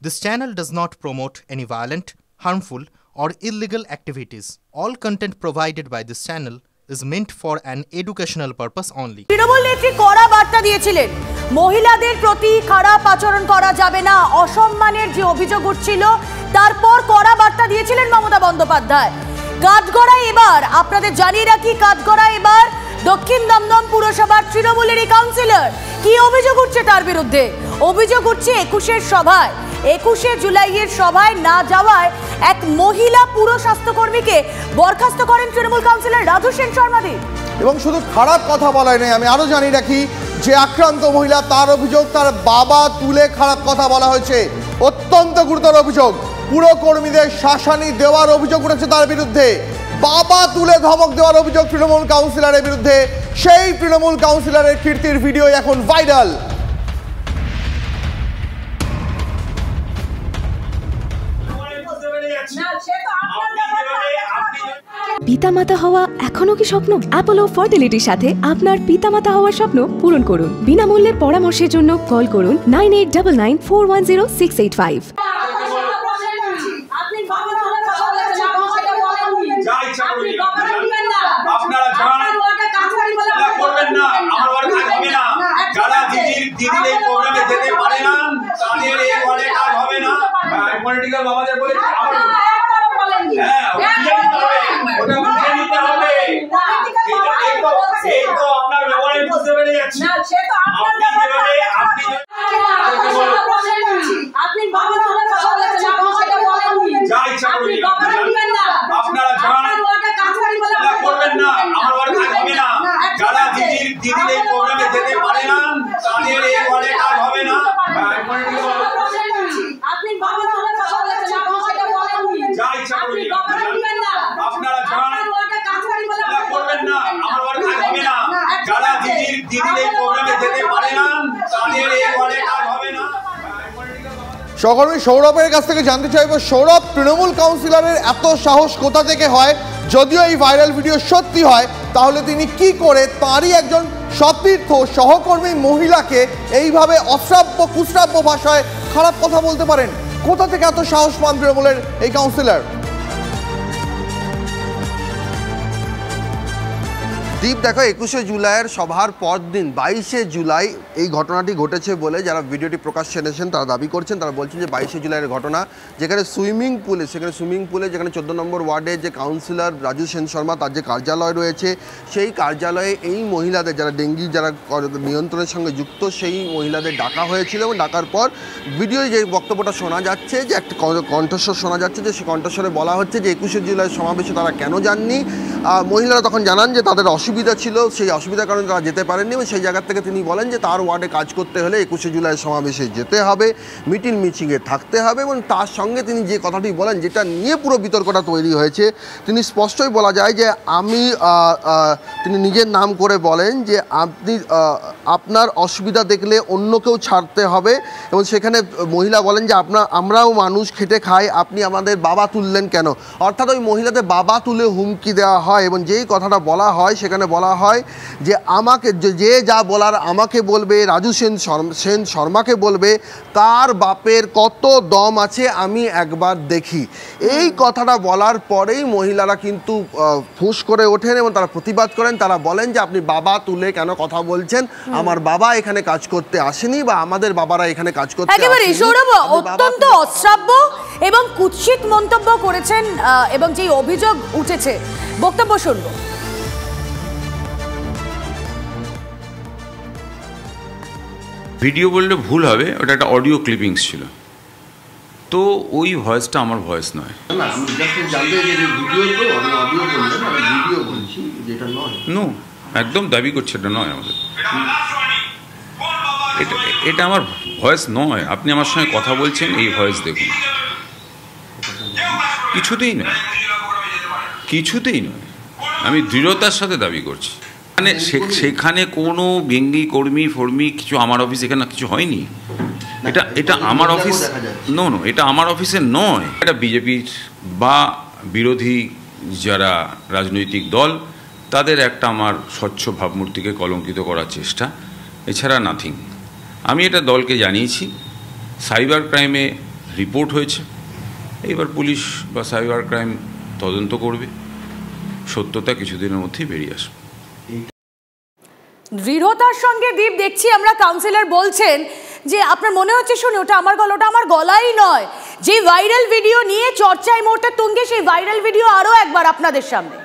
This channel does not promote any violent, harmful, or illegal activities. All content provided by this channel is meant for an educational purpose only. Trinamool নেত্রী কড়া বার্তা দিয়েছিলেন, মহিলাদের প্রতি খারাপ আচরণ করা যাবে না, অসম্মানের যে অভিযোগ উঠছিল তারপর কড়া বার্তা দিয়েছিলেন মমতা বন্দ্যোপাধ্যায়। কাঠগড়ায় এবার আপনাদের জানিয়ে রাখি, কাঠগড়ায় এবার দক্ষিণ দমদম পুরসভার তৃণমূলের কাউন্সিলর, কি অভিযোগ উঠছে তার বিরুদ্ধে? অভিযোগ উঠছে 21 সভায়, 21 জুলাইয়ের সভায় না যাওয়ায় এক মহিলা পুর স্বাস্থ্যকর্মীকে বরখাস্ত করেন তৃণমূল কাউন্সিলর রাজু সেন শর্মাদি। এবং শুধু খারাপ কথা বলায় নেই, আমি আরো জানিয়ে রাখি যে আক্রান্ত মহিলা, তার অভিযোগ তার বাবা তুলে খারাপ কথা বলা হয়েছে। অত্যন্ত গুরুতর অভিযোগ, পুরকর্মীদের শাসানি দেওয়ার অভিযোগ উঠেছে তার বিরুদ্ধে। বাবা তুলে ধমক দেওয়ার অভিযোগ তৃণমূল কাউন্সিলরের বিরুদ্ধে। সেই তৃণমূল কাউন্সিলরের কীর্তির ভিডিও এখন ভাইরাল। পিতামাতা হওয়া এখনো কি স্বপ্ন? অ্যাপোলো ফার্টিলিটির সাথে আপনার পিতামাতা হওয়ার স্বপ্ন পূরণ করুন। বিনামূল্যে পরামর্শের জন্য কল করুন 9899410685। সহকর্মী সৌরভের কাছ থেকে জানতে চাইব, সৌরভ, তৃণমূল কাউন্সিলরের এত সাহস কোথা থেকে হয়? যদিও এই ভাইরাল ভিডিও সত্যি হয়, তাহলে তিনি কি করে তাঁরই একজন সতীর্থ সহকর্মী মহিলাকে এইভাবে অশ্রাব্য কুশ্রাব্য ভাষায় খারাপ কথা বলতে পারেন? কোথা থেকে এত সাহস পান তৃণমূলের এই কাউন্সিলর? দীপ, দেখো, 21 জুলাইয়ের সভার পরদিন 22 জুলাই এই ঘটনাটি ঘটেছে বলে যারা ভিডিওটি প্রকাশ্যে এনেছেন তারা দাবি করছেন। তারা বলছেন যে 22 জুলাইয়ের ঘটনা, যেখানে সুইমিং পুলে যেখানে 14 নম্বর ওয়ার্ডের যে কাউন্সিলর রাজু সেন শর্মা, তার যে কার্যালয় রয়েছে, সেই কার্যালয়ে এই মহিলাদের যারা ডেঙ্গি যারা নিয়ন্ত্রণের সঙ্গে যুক্ত, সেই মহিলাদের ডাকা হয়েছিল। এবং ডাকার পর ভিডিওয় যে বক্তব্যটা শোনা যাচ্ছে, যে একটা কণ্ঠস্বর শোনা যাচ্ছে, যে সেই কণ্ঠস্বরে বলা হচ্ছে যে 21 জুলাই সমাবেশে তারা কেন যাননি। মহিলারা তখন জানান যে তাদের অসুবিধা ছিল, সেই অসুবিধার কারণে তারা যেতে পারেননি। এবং সেই জায়গা থেকে তিনি বলেন যে তার ওয়ার্ডে কাজ করতে হলে 21 জুলাই সমাবেশে যেতে হবে, মিটিং মিছিংয়ে থাকতে হবে। এবং তার সঙ্গে তিনি যে কথাটি বলেন, যেটা নিয়ে পুরো বিতর্কটা তৈরি হয়েছে, তিনি স্পষ্টই বলা যায় যে তিনি নিজের নাম করে বলেন যে আপনার অসুবিধা দেখলে অন্য কেউ ছাড়তে হবে। এবং সেখানে মহিলা বলেন যে আমরাও মানুষ, খেটে খাই, আপনি আমাদের বাবা তুললেন কেন? অর্থাৎ ওই মহিলাদের বাবা তুলে হুমকি দেওয়া হয়। এবং যেই কথাটা বলা হয়, সেখানে বলা হয় যে আমাকে যে যা বলার আমাকে বলবে, রাজু সেন শর্মাকে বলবে, তার বাপের কত দম আছে আমি একবার দেখি। এই কথাটা বলার পরেই মহিলারা কিন্তু ফুঁস করে ওঠেন এবং তারা প্রতিবাদ করেন। তারা বলেন যে আপনি বাবা তুলে কেন কথা বলছেন? আমার বাবা এখানে কাজ করতে আসেনি, বা আমাদের বাবারা এখানে কাজ করতে আসেনি। একেবারে সৌরভ, অত্যন্ত অশ্রাব্য এবং কুৎসিত মন্তব্য করেছেন এবং যে অভিযোগ উঠেছে, বক্তব্য শুনবো। ভিডিও বললে ভুল হবে, ওটা একটা অডিও ক্লিপিংস ছিল, তো ওই ভয়েসটা আমার ভয়েস নয়। নো, একদম দাবি করছে এটা নয় আমাদের, এটা আমার ভয়েস নয়। আপনি আমার সঙ্গে কথা বলছেন, এই ভয়েস দেখুন, কিছুতেই নয়, কিছুতেই নয়। আমি দৃঢ়তার সাথে দাবি করছি, মানে সেখানে কোনো ব্যঙ্গী কর্মী কিছু আমার অফিস এখানে কিছু হয়নি। এটা আমার অফিস, নো, এটা আমার অফিসে নয়। এটা বিজেপির বা বিরোধী যারা রাজনৈতিক দল, তাদের একটা আমার স্বচ্ছ ভাবমূর্তিকে কলঙ্কিত করার চেষ্টা, এছাড়া নাথিং। আমি এটা দলকে জানিয়েছি, সাইবার ক্রাইমে রিপোর্ট হয়েছে, এবার পুলিশ বা সাইবার ক্রাইম তদন্ত করবে, সত্যতা কিছুদিনের মধ্যেই বেরিয়ে আসবে। দৃঢ়তার সঙ্গে দীপ দেখছি আমরা কাউন্সিলর বলছেন যে আপনার মনে হচ্ছে শুনে ওটা আমার গলা, ওটা আমার গলাই নয়, যে ভাইরাল ভিডিও নিয়ে চর্চায় মুহূর্তে তুঙ্গে, সেই ভাইরাল ভিডিও আরো একবার আপনাদের সামনে।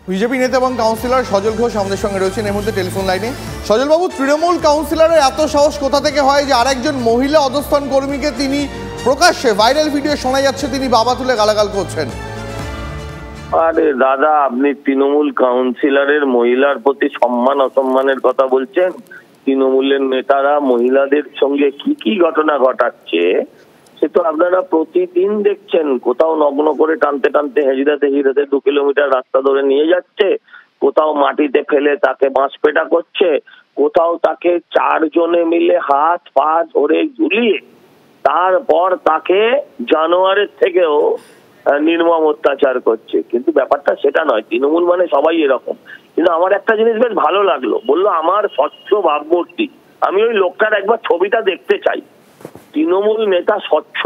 বিজেপি নেতা এবং কাউন্সিলর সজল ঘোষ আমাদের সঙ্গে রয়েছেন এই মুহূর্তে টেলিফোন লাইনে। সজলবাবু, তৃণমূল কাউন্সিলরের এত সাহস কোথা থেকে হয় যে আরেকজন মহিলা অধস্তন কর্মীকে তিনি প্রকাশ্যে ভাইরাল ভিডিও শোনা যাচ্ছে তিনি বাবা তুলে গালাগাল করছেন? আরে দাদা, আপনি তৃণমূল কাউন্সিলরের মহিলার প্রতি সম্মান অসম্মানের কথা বলছেন? তৃণমূলের নেতারা মহিলাদের সঙ্গে কি কি ঘটনা ঘটাচ্ছে সে তো আপনারা প্রতিদিন দেখছেন। কোথাও নগ্ন করে টানতে টানতে হেজড়াতে হিরাতে 2 কিলোমিটার রাস্তা ধরে নিয়ে যাচ্ছে, কোথাও মাটিতে ফেলে তাকে বাঁশপেটা করছে, কোথাও তাকে 4 জনে মিলে হাত পা ধরে ঝুলিয়ে তারপর তাকে জানোয়ারের থেকেও নির্মম অত্যাচার করছে। কিন্তু ব্যাপারটা সেটা নয়, তৃণমূল মানে সবাই এরকম। কিন্তু আমার একটা জিনিস বেশ ভালো লাগলো, বললো আমার স্বচ্ছ ভাবমূর্তি, আমি ওই লোকটার একবার ছবিটা দেখতে চাই। তৃণমূল নেতা স্বচ্ছ,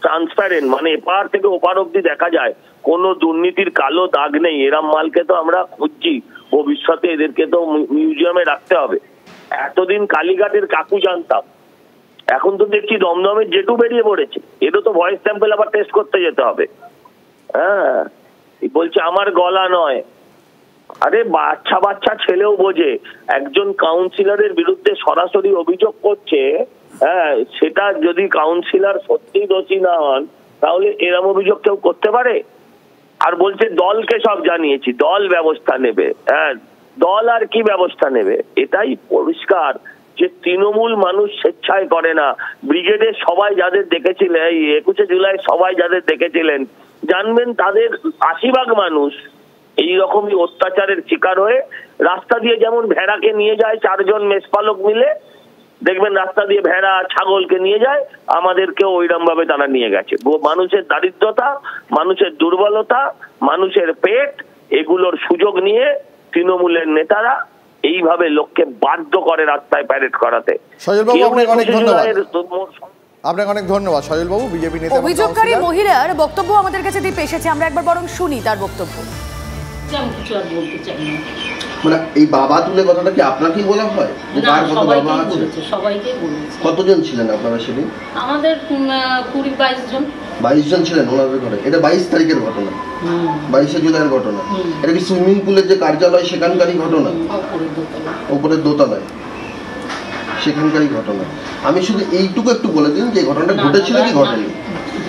ট্রান্সপারেন্ট, মানে এপার থেকে ওপার অব্দি দেখা যায় কোনো দুর্নীতির কালো দাগ নেই। এরম মালকে তো আমরা খুঁজছি, ভবিষ্যতে এদেরকে তো মিউজিয়ামে রাখতে হবে। এতদিন কালীঘাটের কাকু জানতাম, এখন তো দেখছি দমদমের জেঠু বেরিয়ে পড়েছে। এরও তো ভয়েস স্যাম্পল আবার টেস্ট করতে যেতে হবে। হ্যাঁ, বলছে আমার গলা নয়। আরে বাচ্চা বাচ্চা ছেলেও বোঝে, একজন কাউন্সিলরের বিরুদ্ধে সরাসরি অভিযোগ করছে, হ্যাঁ, সেটা যদি কাউন্সিলর সত্যিই দোষী না হন তাহলে এরম অভিযোগ কেউ করতে পারে? আর বলছে দলকে সব জানিয়েছি, দল ব্যবস্থা নেবে। হ্যাঁ, দল আর কি ব্যবস্থা নেবে? এটাই পরিষ্কার যে তৃণমূল মানুষ স্বেচ্ছায় করে না। ব্রিগেডের সবাই যাদের দেখেছিলেন, এই 21শে জুলাই সবাই যাদের দেখেছিলেন, জানবেন তাদের 80% মানুষ এইরকমই অত্যাচারের শিকার হয়ে রাস্তা দিয়ে যেমন ভেড়াকে নিয়ে যায় 4 জন মেষপালক মিলে, দেখবেন রাস্তা দিয়ে ভেড়া ছাগলকে নিয়ে যায়, আমাদেরকেও ওইরকম ভাবে তারা নিয়ে গেছে। মানুষের দারিদ্রতা, মানুষের দুর্বলতা, মানুষের পেট, এগুলোর সুযোগ নিয়ে তৃণমূলের নেতারা এইভাবে লোককে বাধ্য করে রাস্তায় প্যারেড করাতে। সজলবাবু, আপনাকে অনেক ধন্যবাদ। আপনাকে অনেক ধন্যবাদ সজলবাবু। বিজেপি নেতা অভিযোগকারী মহিলার বক্তব্য আমাদের কাছে দিয়ে এসেছে, আমরা একবার বরং শুনি তার বক্তব্য। কিছু আর বলতে চাই না। মানে এই বাবা তুলে কথাটা কি আপনাকেই বলা হয়? যে কার কত বাবা আছে? সবাইকে বলেছে। কতজন ছিলেন আপনারা সেদিন? আমাদের 20-22 জন। 22 জন ছিলেন ওনাদের ঘরে। এটা 22 তারিখের ঘটনা, 22শে জুলাইয়ের ঘটনা। এটা কি সুইমিং পুলের যে কার্যালয় সেখানকারই ঘটনা? উপরের দোতলায় সেখানকারই ঘটনা। আমি শুধু এইটুকু একটু বলে দিন যে ঘটনাটা ঘটেছিল কি ঘটেনি,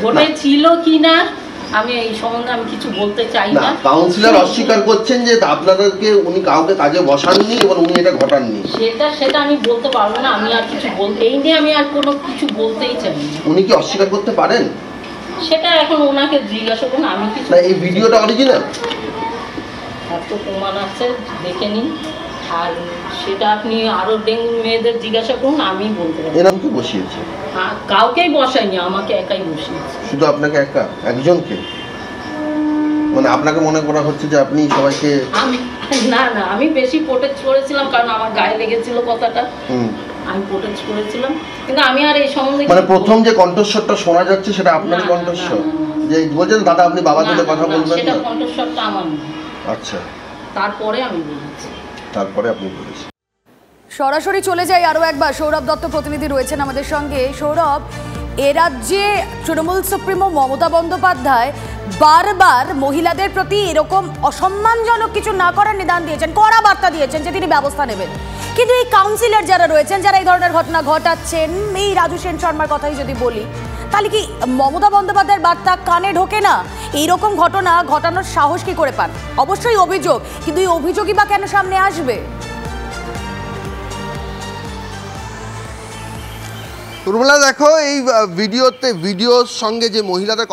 ঘটেছিল কি না আমি এই সম্বন্ধে আমি কিছু বলতে চাই না। কাউন্সিলর অস্বীকার করছেন যে আপনাদেরকে উনি কাউকে কাজে বসাননি এবং উনি এটা ঘটাননি। সেটা আমি বলতে পারবো না। আমি আর কিছু বলতে, এই নিয়ে আমি আর কোনো কিছু বলতেই চাই না। উনি কি অস্বীকার করতে পারেন? সেটা এখন ওনাকে জিজ্ঞাসা করুন। আমি কিছু না, এই ভিডিওটা অরিজিনাল, এত প্রমাণ আছে দেখে নিন। আর সেটা আপনি আরো ডেঙ্গু মেয়েদের জিজ্ঞাসা করুন, আমি বলতে পারবো। এরকম কি বসিয়েছে? কাউকেই বসাইনি, আমাকে একাই বসিয়েছে। শুধু আপনাকে একা? একজনকে? মানে আপনাকে মনে করা হচ্ছে যে আপনি সবাইকে? আমি না, আমি বেশি প্রোটেক্ট করেছিলাম কারণ আমার গায়ে লেগেছিল কথাটা। আমি প্রোটেক্ট করেছিলাম, কিন্তু আমি আর এই সম্বন্ধে মানে প্রথম যে কণ্ঠস্বরটা শোনা যাচ্ছে সেটা আপনারই কণ্ঠস্বর? যে বলছেন দাদা আপনি বাবা তুলে কথা বলবেন না, সেটা কণ্ঠস্বরটা আমার না। আচ্ছা, তারপরে আমি বলেছি। তারপরে আপনি বলেছেন। সরাসরি চলে যাই আরো একবার, সৌরভ দত্ত প্রতিনিধি রয়েছেন আমাদের সঙ্গে। সৌরভ, এ রাজ্যে তৃণমূল সুপ্রিমো মমতা বন্দ্যোপাধ্যায় বারবার মহিলাদের প্রতি এরকম অসম্মানজনক কিছু না করার নিদান দিয়েছেন, কড়া বার্তা দিয়েছেন যে তিনি ব্যবস্থা নেবেন। কিন্তু এই কাউন্সিলর যারা রয়েছেন, যারা এই ধরনের ঘটনা ঘটাচ্ছেন, এই রাজু সেন শর্মার কথাই যদি বলি, তাহলে কি মমতা বন্দ্যোপাধ্যায়ের বার্তা কানে ঢোকে না? এইরকম ঘটনা ঘটানোর সাহস কি করে পান? অবশ্যই অভিযোগ, কিন্তু এই অভিযোগই বা কেন সামনে আসবে? তোমরা দেখো এই ভিডিওর সঙ্গে যে মহিলাদের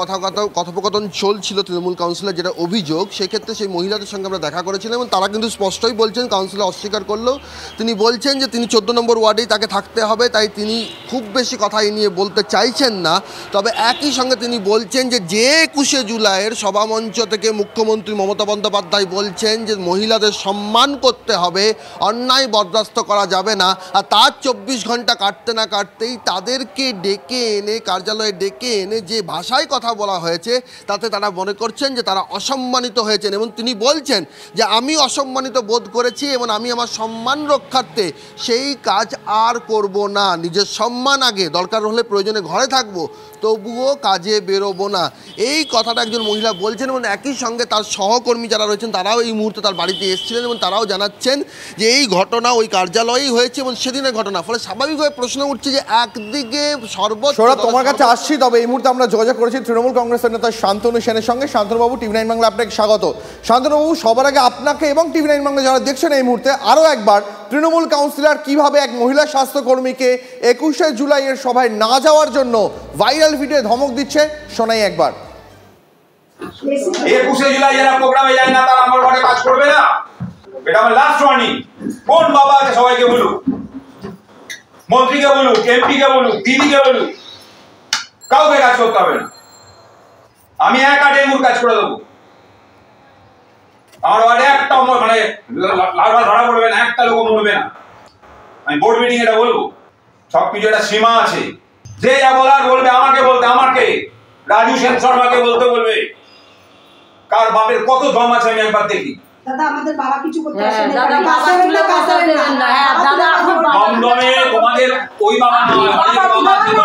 কথোপকথন চলছিল তৃণমূল কাউন্সিলর, যেটা অভিযোগ, সেক্ষেত্রে সেই মহিলাদের সঙ্গে আমরা দেখা করেছিলাম এবং তারা কিন্তু স্পষ্টই বলছেন, কাউন্সিলর অস্বীকার করলেও তিনি বলছেন যে তিনি 14 নম্বর ওয়ার্ডেই তাকে থাকতে হবে, তাই তিনি খুব বেশি কথা এই নিয়ে বলতে চাইছেন না। তবে একই সঙ্গে তিনি বলছেন যে 21শে জুলাইয়ের সভামঞ্চ থেকে মুখ্যমন্ত্রী মমতা বন্দ্যোপাধ্যায় বলছেন যে মহিলাদের সম্মান করতে হবে, অন্যায় বরদাস্ত করা যাবে না। আর তার 24 ঘন্টা কাটতে না কাটতেই তাদেরকে ডেকে এনে, কার্যালয়ে ডেকে এনে যে ভাষায় কথা বলা হয়েছে তাতে তারা মনে করছেন যে তারা অসম্মানিত হয়েছেন এবং তিনি বলছেন যে আমি অসম্মানিত বোধ করেছি এবং আমি আমার সম্মান রক্ষার্থে সেই কাজ আর করব না। নিজের সম্মান আগে, দরকার হলে প্রয়োজনে ঘরে থাকবো, তবুও কাজে বেরোবো না। এই কথাটা একজন মহিলা বলছেন এবং একই সঙ্গে তার সহকর্মী যারা রয়েছেন তারাও এই মুহূর্তে তার বাড়িতে এসেছিলেন এবং তারাও জানাচ্ছেন যে এই ঘটনা ওই কার্যালয়েই হয়েছে এবং সেদিনের ঘটনা। ফলে স্বাভাবিকভাবে প্রশ্ন উঠছে যে একদিকে সৌরভ তোমার কাছে আসছি, তবে এই মুহূর্তে আমরা যোগাযোগ করেছি তৃণমূল কংগ্রেসের নেতা শান্তনু সেনের সঙ্গে। শান্তনুবাবু, টিভি9 বাংলা আপনাকে স্বাগত। শান্তনুবাবু, সবার আগে আপনাকে এবং টিভি9 বাংলা যারা দেখছেন এই মুহূর্তে আরও একবার তৃণমূল কাউন্সিলর কিভাবে এক মহিলা স্বাস্থ্যকর্মীকে 21শে জুলাইয়ের সভায় না যাওয়ার জন্য ভাইরাল ভিডিও ধমক দিচ্ছে, শোনাই একবার। 21শে জুলাই যারা প্রোগ্রামে যায় না তারা আমার ঘরে কাজ করবে না, এটা আমার লাস্ট ওয়ার্নিং। কোন বাবা আছে সবাইকে বলুক, মন্ত্রীকে বলুক, এমপিকে বলুক, দিদিকে বলুক, কাউকে কাজ করতে হবে না। আমি একা ডেঙ্গুর কাজ করে দেবো। আমার ওয়ার্ডে একটা মানে লালবাল ধরা পড়বে না, একটা লোক মরবে না। আমি বোর্ড মিটিং এটা বলবো, সবকিছু একটা সীমা আছে। যে যা বলার বলবে আমাকে বলতে, আমাকে রাজু সেন শর্মাকে বলতে বলবে। কার বাপের কত দম আছে আমি একবার দেখি। দাদা আমাদের বাবা কিছু করতে আসে না, দাদা বাবা তুলে কথা দেবেন না। হ্যাঁ দাদা আপনি দমদমে তোমাদের ওই বাবা নয়, অনেক বাবা ছিল।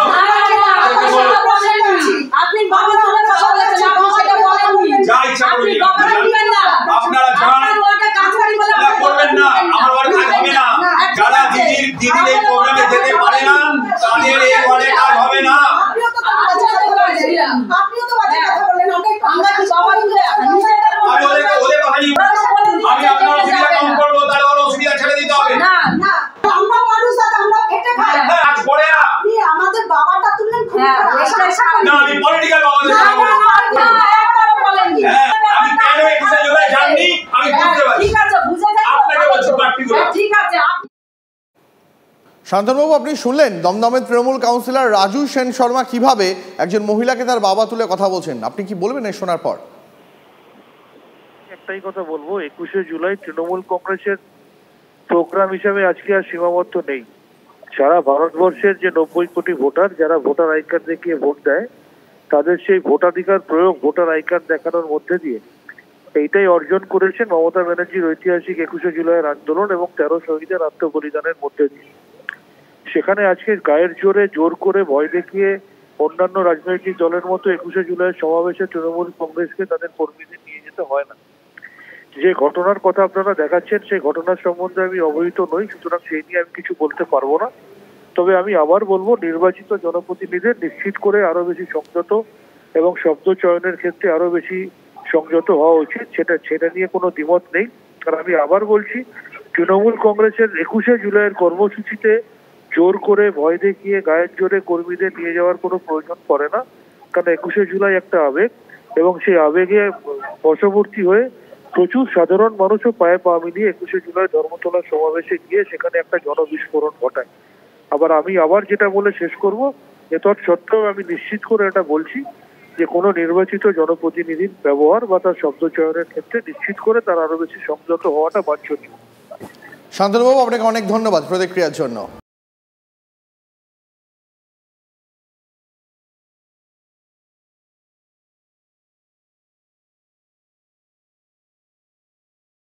আপনি বাবা তুলে কথা বলেছেন, আপনি সেটা বলেননি। যা ইচ্ছা করুন, আপনি বাবা দিবেন না, আপনারা জানেন কাজ করবেন না, আমার ওয়ার্ডে কাজ হবে না। যারা দিদির এই প্রোগ্রামে যেতে পারে না তাদের এই ওয়ার্ডে কাজ হবে না। আপনিও তো বাজে কথা বললেন। আমরা কি বাবা তুলে আমি ওদের কথা নিয়ে আমি আপনার অসুবিধা কম করবো, তাহলে ওর অসুবিধা ছেড়ে দিতে হবে না। আমরা মানুষ, আমরা খেটে খাই। কাজ করে না। আপনি আমাদের বাবাটা তুললেন খুব না, আমি পলিটিক্যাল বাবাদের কথা বলছি। আমি কেন 21শে জুলাই জানি আমি বুঝতে পারি। ঠিক আছে, বুঝে যাই আপনাকে বলছি প্র্যাকটিক্যাল। ঠিক আছে। শান্তনুবাবু, আপনি শুনলেন দমদমের তৃণমূল কাউন্সিলর রাজু সেন শর্মা কিভাবে একজন মহিলাকে তার বাবা তুলে কথা বলছেন। আপনি কি বলবেন এই শোনার পর? একটাই কথা বলবো, 21শে জুলাই তৃণমূল কংগ্রেসের প্রোগ্রাম হিসাবে আজকে আর সীমাবদ্ধ নেই। সারা ভারতবর্ষের যে 90 কোটি ভোটার যারা ভোটার আই কার্ড দেখিয়ে ভোট দেয়, তাদের সেই ভোটাধিকার প্রয়োগ ভোটার আই কার্ড দেখানোর মধ্যে দিয়ে এইটাই অর্জন করেছেন মমতা ব্যানার্জির ঐতিহাসিক 21শে জুলাইয়ের আন্দোলন এবং 13 শহীদের আত্মবলিদানের মধ্যে দিয়ে। সেখানে আজকে গায়ের জোরে, জোর করে, ভয় দেখিয়ে অন্যান্য রাজনৈতিক দলের মতো 21শে জুলাইয়ের সমাবেশে তৃণমূল কংগ্রেসকে তাদের কর্মীদের নিয়ে যেতে হয় না। যে ঘটনার কথা আপনারা দেখাচ্ছেন সেই ঘটনার সম্বন্ধে আমি অবহিত নই, সুতরাং সেই নিয়ে আমি কিছু বলতে পারবো না। তবে আমি আবার বলবো, নির্বাচিত জনপ্রতিনিধিদের নিশ্চিত করে আরো বেশি সংযত এবং শব্দ চয়নের ক্ষেত্রে আরো বেশি সংযত হওয়া উচিত, সেটা নিয়ে কোনো দ্বিমত নেই। আর আমি আবার বলছি, তৃণমূল কংগ্রেসের 21শে জুলাইয়ের কর্মসূচিতে জোর করে, ভয় দেখিয়ে, গায়ের জোরে কর্মীদের নিয়ে যাওয়ার কোনো প্রয়োজন পড়ে না। কারণ 21শে জুলাই একটা আবেগ এবং সেই আবেগে বশবর্তী হয়ে প্রচুর সাধারণ মানুষও পায়ে পা মিলিয়ে 21শে জুলাই ধর্মতলা সমাবেশে গিয়ে সেখানে একটা জনবিস্ফোরণ ঘটায়। আমি আবার যেটা বলে শেষ করব, সত্ত্বেও আমি নিশ্চিত করে এটা বলছি যে কোনো নির্বাচিত জনপ্রতিনিধির ব্যবহার বা তার শব্দ চয়নের ক্ষেত্রে নিশ্চিত করে তার আরো বেশি সংযত হওয়াটা বাঞ্ছনীয়। শান্তনুবাবু, আপনাকে অনেক ধন্যবাদ প্রতিক্রিয়ার জন্য।